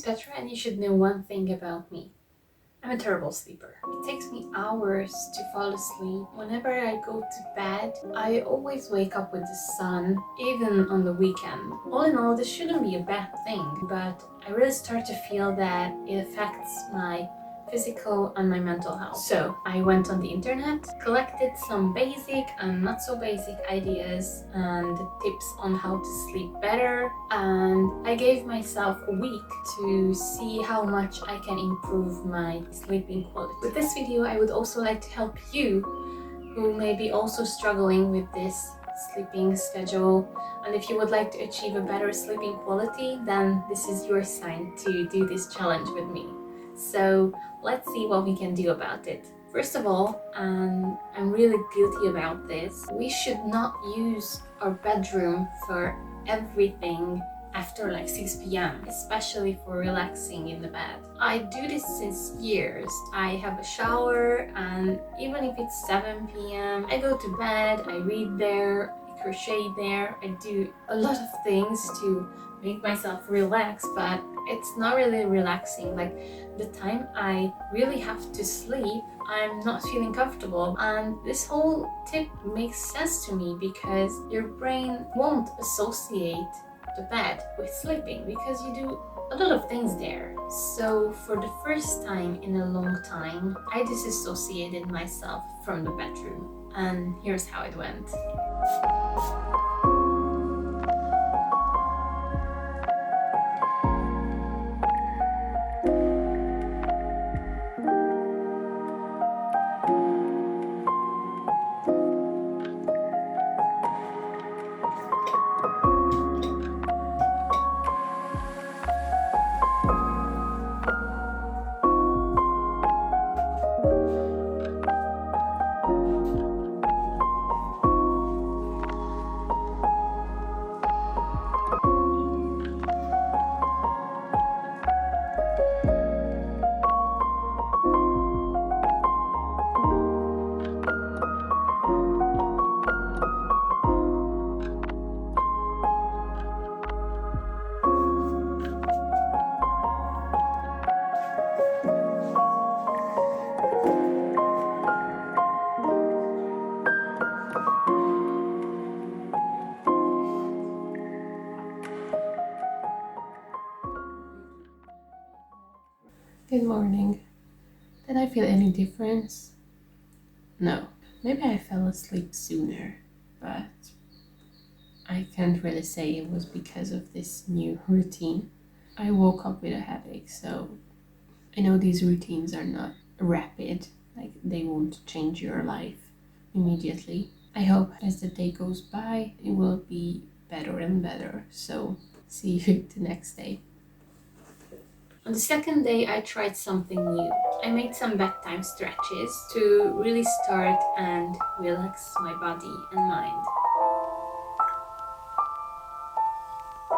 Petra, and you should know one thing about me. I'm a terrible sleeper. It takes me hours to fall asleep. Whenever I go to bed, I always wake up with the sun, even on the weekend. All in all, this shouldn't be a bad thing, but I really start to feel that it affects my physical and my mental health. So I went on the internet, collected some basic and not so basic ideas and tips on how to sleep better, and I gave myself a week to see how much I can improve my sleeping quality. With this video, I would also like to help you who may be also struggling with this sleeping schedule, and if you would like to achieve a better sleeping quality, then this is your sign to do this challenge with me. So let's see what we can do about it. First of all, and I'm really guilty about this, we should not use our bedroom for everything after like 6 p.m, especially for relaxing in the bed. I do this since years. I have a shower, and even if it's 7 p.m, I go to bed, I read there, I crochet there, I do a lot of things to make myself relax, but it's not really relaxing. Like the time I really have to sleep, I'm not feeling comfortable. And this whole tip makes sense to me because your brain won't associate the bed with sleeping because you do a lot of things there. So for the first time in a long time, I disassociated myself from the bedroom, and here's how it went. Good morning. Did I feel any difference? No. Maybe I fell asleep sooner, but I can't really say it was because of this new routine. I woke up with a headache, so I know these routines are not rapid, like they won't change your life immediately. I hope as the day goes by, it will be better and better, so see you the next day. On the second day, I tried something new. I made some bedtime stretches to really start and relax my body and mind.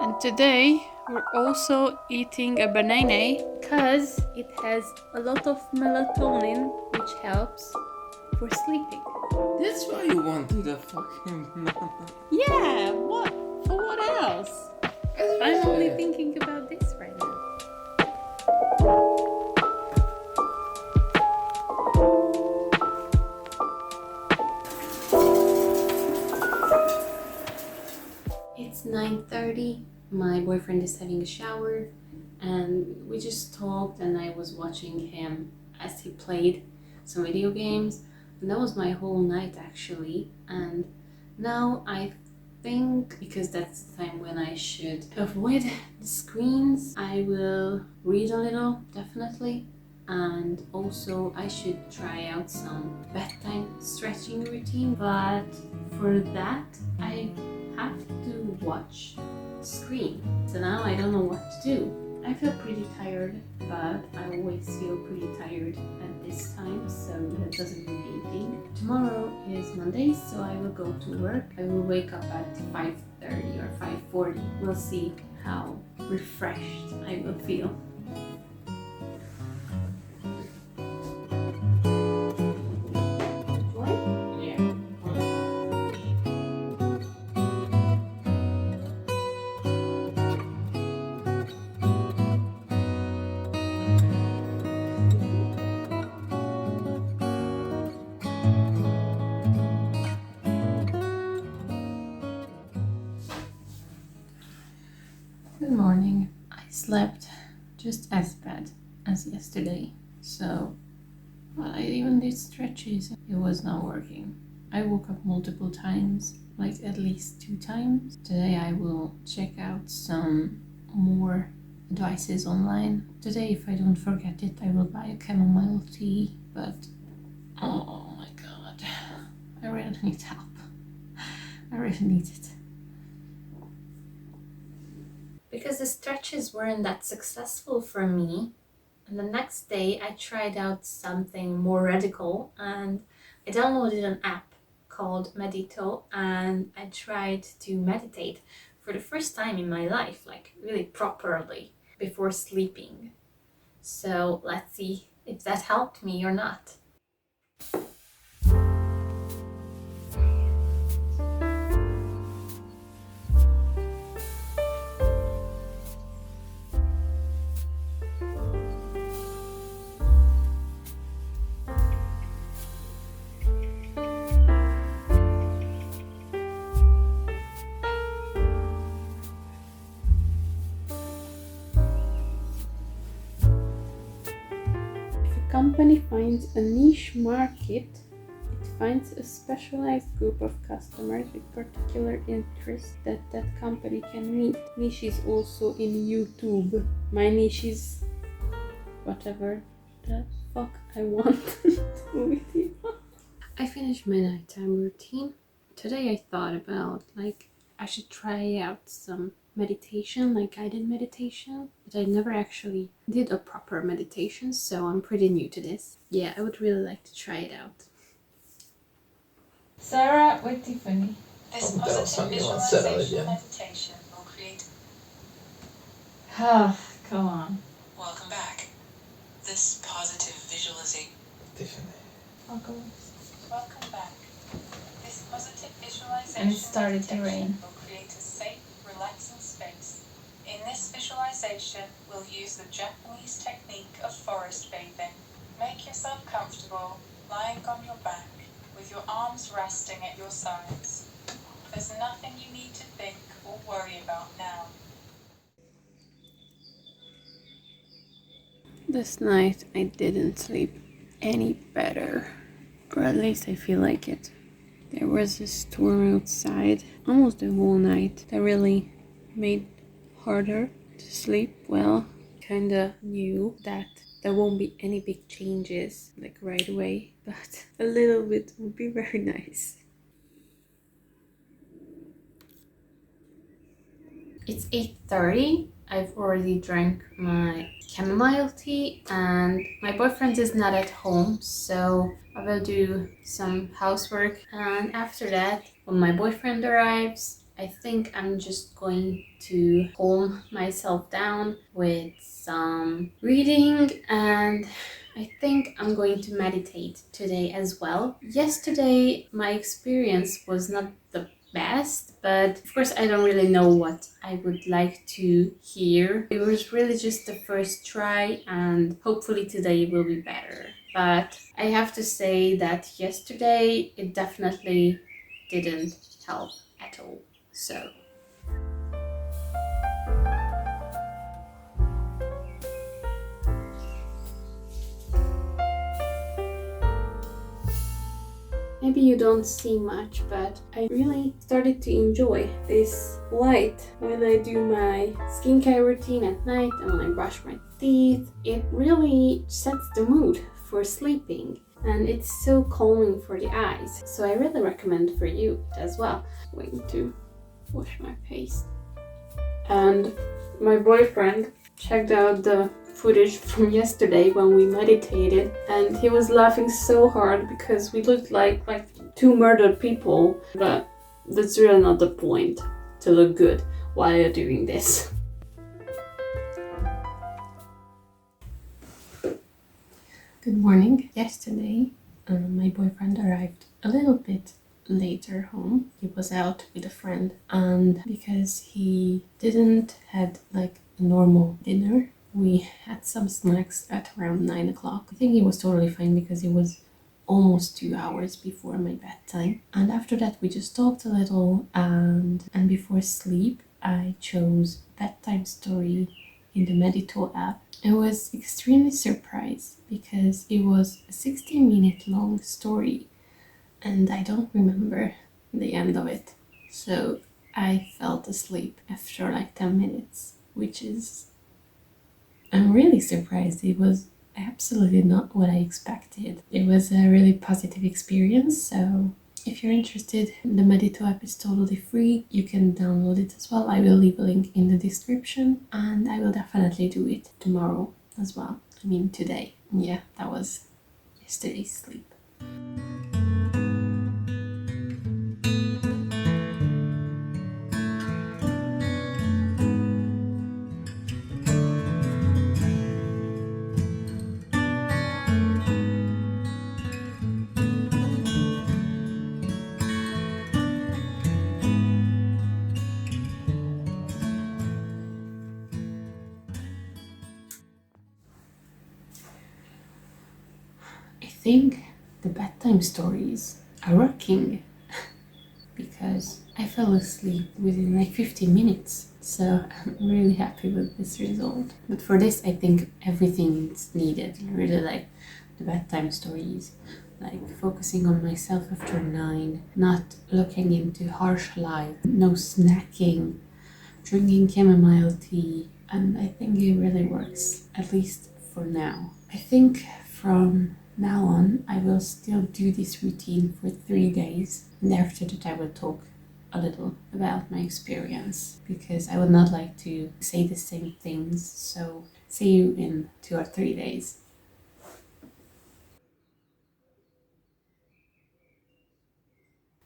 And today, we're also eating a banana because it has a lot of melatonin, which helps for sleeping. That's why you wanted a fucking banana. Yeah, what? For what else? I'm only thinking about this right now. It's 9:30, my boyfriend is having a shower, and we just talked, and I was watching him as he played some video games, and that was my whole night actually. And now I think, because that's the time when I should avoid the screens, I will read a little, definitely, and also I should try out some bedtime stretching routine, but for that I have to watch the screen. So now I don't know what to do. I feel pretty tired, but I always feel pretty tired at this time, so that doesn't mean anything. Tomorrow is Monday, so I will go to work. I will wake up at 5:30 or 5:40. We'll see how refreshed I will feel. Good morning. I slept just as bad as yesterday, so well, I even did stretches. It was not working. I woke up multiple times, like at least 2 times. Today I will check out some more advices online. Today, if I don't forget it, I will buy a chamomile tea, but oh my god, I really need help. I really need it. Because the stretches weren't that successful for me, and the next day I tried out something more radical and I downloaded an app called Medito and I tried to meditate for the first time in my life, like really properly, before sleeping. So let's see if that helped me or not. Company finds a niche market, it finds a specialized group of customers with particular interests that company can meet. Niche is also in YouTube. My niche is whatever the fuck I want to do with it. I finished my nighttime routine. Today I thought about I should try out some meditation, like guided meditation, but I never actually did a proper meditation, so I'm pretty new to this. Yeah, I would really like to try it out. Sarah with Tiffany. This positive visualization meditation will create. Come on. Welcome back. This positive visualization. Tiffany. Welcome back. This positive visualization And it started to meditation rain. will create a safe, relaxing space. In this visualization, we'll use the Japanese technique of forest bathing. Make yourself comfortable, lying on your back, with your arms resting at your sides. There's nothing you need to think or worry about now. This night I didn't sleep any better, or at least I feel like it. There was a storm outside almost the whole night that really made harder to sleep. Well, kinda knew that there won't be any big changes like right away, but a little bit would be very nice. It's 8:30. I've already drank my chamomile tea and my boyfriend is not at home, so I will do some housework, and after that, when my boyfriend arrives, I think I'm just going to calm myself down with some reading, and I think I'm going to meditate today as well. Yesterday, my experience was not the best, but of course I don't really know what I would like to hear. It was really just the first try, and hopefully today will be better. But I have to say that yesterday it definitely didn't help at all. So maybe you don't see much, but I really started to enjoy this light when I do my skincare routine at night and when I brush my teeth. It really sets the mood for sleeping and it's so calming for the eyes. So I really recommend for you as well. I'm going to wash my face. And my boyfriend checked out the footage from yesterday when we meditated, and he was laughing so hard because we looked like two murdered people, but that's really not the point, to look good while you're doing this. Good morning. Yesterday, my boyfriend arrived a little bit later home. He was out with a friend, and because he didn't had like a normal dinner, we had some snacks at around 9 o'clock. I think he was totally fine because it was almost 2 hours before my bedtime. And after that we just talked a little, and before sleep I chose bedtime story in the Medito app. I was extremely surprised because it was a 16-minute long story and I don't remember the end of it. So I fell asleep after like 10 minutes, which is... I'm really surprised. It was absolutely not what I expected. It was a really positive experience, so if you're interested, the Medito app is totally free. You can download it as well. I will leave a link in the description, and I will definitely do it tomorrow as well. I mean today. Yeah, that was yesterday's sleep. I think the bedtime stories are working because I fell asleep within like 15 minutes. So I'm really happy with this result. But for this, I think everything is needed. Really like the bedtime stories, like focusing on myself after 9, not looking into harsh light, no snacking, drinking chamomile tea. And I think it really works, at least for now. I think from now on, I will still do this routine for 3 days, and after that I will talk a little about my experience, because I would not like to say the same things. So see you in 2 or 3 days.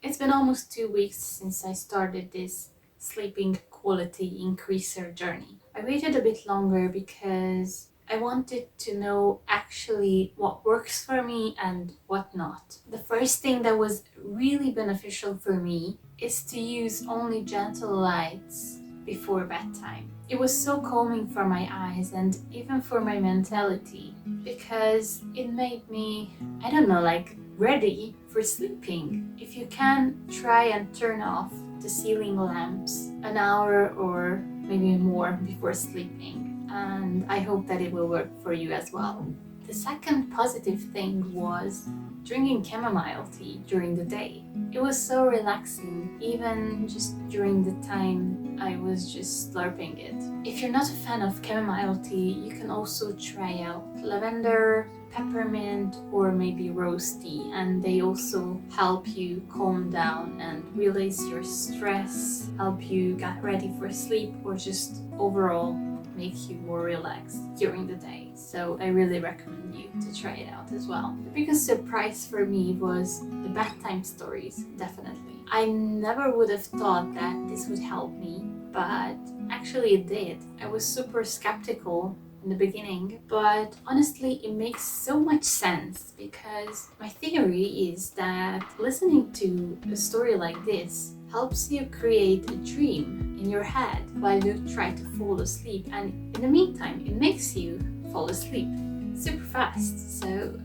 It's been almost 2 weeks since I started this sleeping quality increaser journey. I waited a bit longer because I wanted to know actually what works for me and what not. The first thing that was really beneficial for me is to use only gentle lights before bedtime. It was so calming for my eyes and even for my mentality, because it made me, I don't know, like ready for sleeping. If you can, try and turn off the ceiling lamps an hour or maybe more before sleeping. And I hope that it will work for you as well. The second positive thing was drinking chamomile tea during the day. It was so relaxing, even just during the time I was just slurping it. If you're not a fan of chamomile tea, you can also try out lavender, peppermint, or maybe rose tea, and they also help you calm down and release your stress, help you get ready for sleep, or just overall make you more relaxed during the day. So I really recommend you to try it out as well. The biggest surprise for me was the bedtime stories, definitely. I never would have thought that this would help me, but actually it did. I was super skeptical in the beginning, but honestly it makes so much sense, because my theory is that listening to a story like this helps you create a dream in your head while you try to fall asleep, and in the meantime it makes you fall asleep super fast. So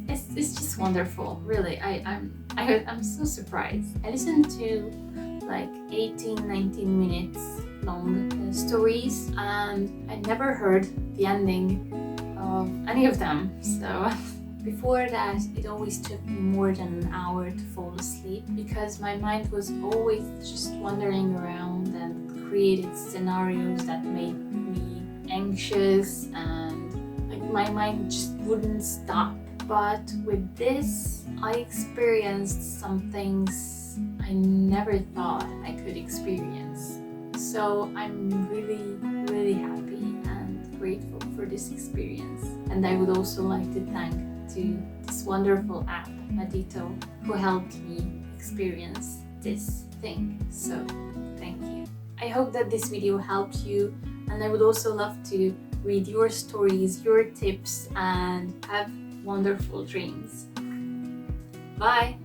it's just wonderful, really. I'm so surprised. I listened to like 18-19 minutes long stories, and I never heard the ending of any of them. So before that, it always took me more than an hour to fall asleep, because my mind was always just wandering around and created scenarios that made me anxious, and like my mind just wouldn't stop. But with this, I experienced some things I never thought I could experience. So I'm really happy and grateful for this experience. And I would also like to thank to this wonderful app, Medito, who helped me experience this thing. So thank you. I hope that this video helped you, and I would also love to read your stories, your tips, and have wonderful dreams. Bye!